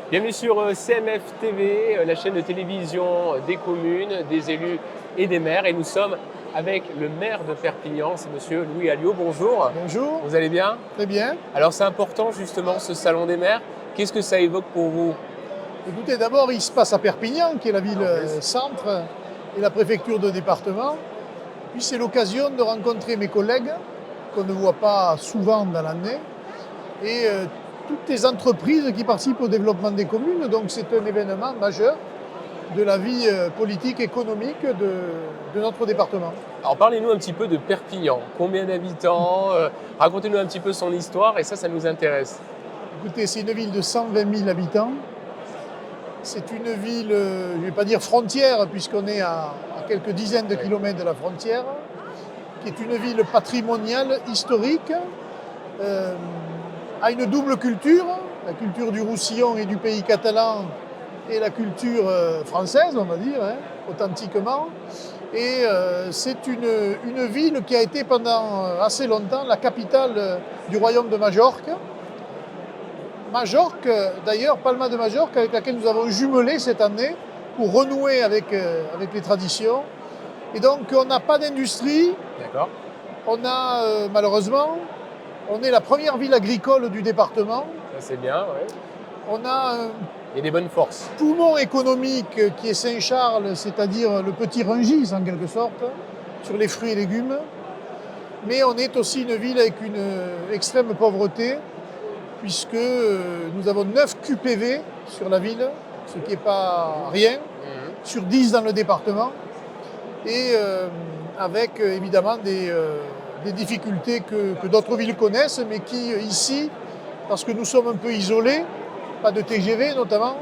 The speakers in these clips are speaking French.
Bienvenue sur CMF TV, la chaîne de télévision des communes, des élus et des maires. Et nous sommes avec le maire de Perpignan, c'est monsieur Louis Alliot. Bonjour. Bonjour, Vous allez bien? très bien. Alors c'est important justement ce salon des maires. Qu'est-ce que ça évoque pour vous? Écoutez, d'abord, il se passe à Perpignan, qui est la ville En plus. centre et la préfecture de département. Puis c'est l'occasion de rencontrer mes collègues qu'on ne voit pas souvent dans l'année et toutes les entreprises qui participent au développement des communes. Donc c'est un événement majeur de la vie politique, économique de notre département. Alors parlez-nous un petit peu de Perpignan. Combien d'habitants? Racontez-nous un petit peu son histoire et ça nous intéresse. Écoutez, c'est une ville de 120 000 habitants. C'est une ville, je ne vais pas dire frontière, puisqu'on est à quelques dizaines de kilomètres de la frontière, qui est une ville patrimoniale, historique, a une double culture, la culture du Roussillon et du pays catalan, et la culture française, on va dire, authentiquement. Et c'est une ville qui a été pendant assez longtemps la capitale du royaume de Majorque. Majorque, d'ailleurs, Palma de Majorque, avec laquelle nous avons jumelé cette année pour renouer avec les traditions. Et donc, on n'a pas d'industrie. D'accord. On a, malheureusement, on est la première ville agricole du département. Ça c'est bien, ouais. On a un Et des bonnes forces. poumon économique qui est Saint-Charles, c'est-à-dire le petit Rungis en quelque sorte, sur les fruits et légumes. Mais on est aussi une ville avec une extrême pauvreté, puisque nous avons 9 QPV sur la ville, ce qui n'est pas rien, sur 10 dans le département, et avec évidemment des difficultés que d'autres villes connaissent, mais qui ici, parce que nous sommes un peu isolés, pas de TGV notamment,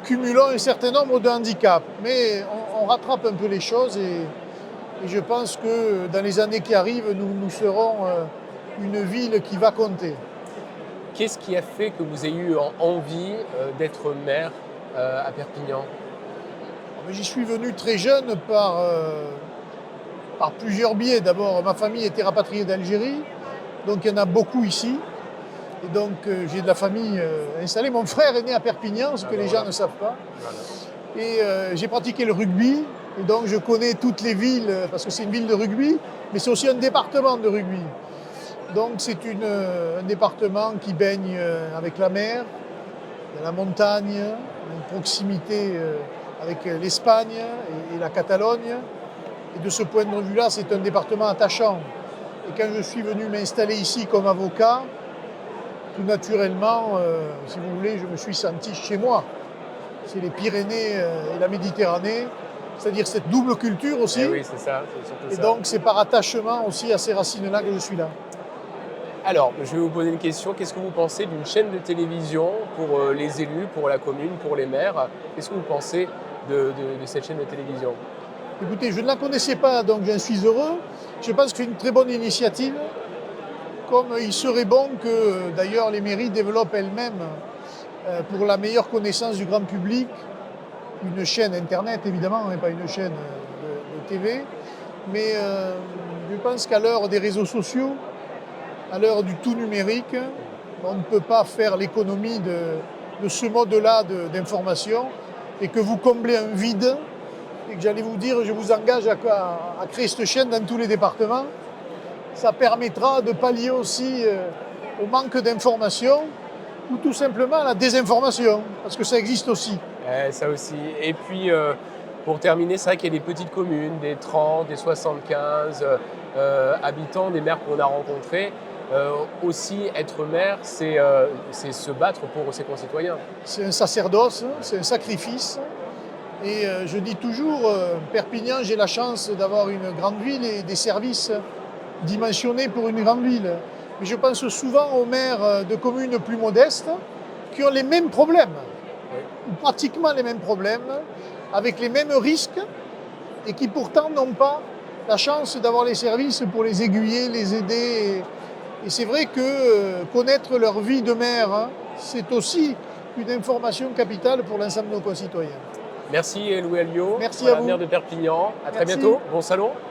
cumulons un certain nombre de handicaps. Mais on rattrape un peu les choses et je pense que dans les années qui arrivent, nous serons une ville qui va compter. Qu'est-ce qui a fait que vous ayez eu envie d'être maire à Perpignan? J'y suis venu très jeune par plusieurs biais. D'abord, ma famille était rapatriée d'Algérie, donc il y en a beaucoup ici. Et donc j'ai de la famille installée. Mon frère est né à Perpignan, ce que les gens ne savent pas. Voilà. Et j'ai pratiqué le rugby. Et donc je connais toutes les villes, parce que c'est une ville de rugby, mais c'est aussi un département de rugby. Donc c'est un département qui baigne avec la mer, il y a la montagne, une proximité avec l'Espagne et la Catalogne. Et de ce point de vue-là, c'est un département attachant. Et quand je suis venu m'installer ici comme avocat, tout naturellement, si vous voulez, je me suis senti chez moi. C'est les Pyrénées et la Méditerranée, c'est-à-dire cette double culture aussi. Eh oui, c'est ça, c'est surtout Et ça. donc c'est par attachement aussi à ces racines-là que je suis là. Alors, je vais vous poser une question. Qu'est-ce que vous pensez d'une chaîne de télévision pour les élus, pour la commune, pour les maires? Qu'est-ce que vous pensez de cette chaîne de télévision? Écoutez, je ne la connaissais pas, donc j'en suis heureux. Je pense que c'est une très bonne initiative. Comme il serait bon que d'ailleurs les mairies développent elles-mêmes, pour la meilleure connaissance du grand public, une chaîne internet évidemment, et pas une chaîne de TV. Mais je pense qu'à l'heure des réseaux sociaux, à l'heure du tout numérique, on ne peut pas faire l'économie de ce mode-là d'information et que vous comblez un vide. Et que j'allais vous dire, je vous engage à créer cette chaîne dans tous les départements. Ça permettra de pallier aussi au manque d'information ou tout simplement à la désinformation, parce que ça existe aussi. Ça aussi. Et puis, pour terminer, c'est vrai qu'il y a des petites communes, des 30, des 75 habitants, des maires qu'on a rencontrés. Aussi, être maire, c'est se battre pour ses concitoyens. C'est un sacerdoce, c'est un sacrifice. Et je dis toujours, Perpignan, j'ai la chance d'avoir une grande ville et des services dimensionnés pour une grande ville. Mais je pense souvent aux maires de communes plus modestes qui ont les mêmes problèmes, ou pratiquement les mêmes problèmes, avec les mêmes risques, et qui pourtant n'ont pas la chance d'avoir les services pour les aiguiller, les aider. Et c'est vrai que connaître leur vie de maire, c'est aussi une information capitale pour l'ensemble de nos concitoyens. Merci Louis Alliot, Merci à vous. maire de Perpignan. À très Merci. bientôt. Bon salon.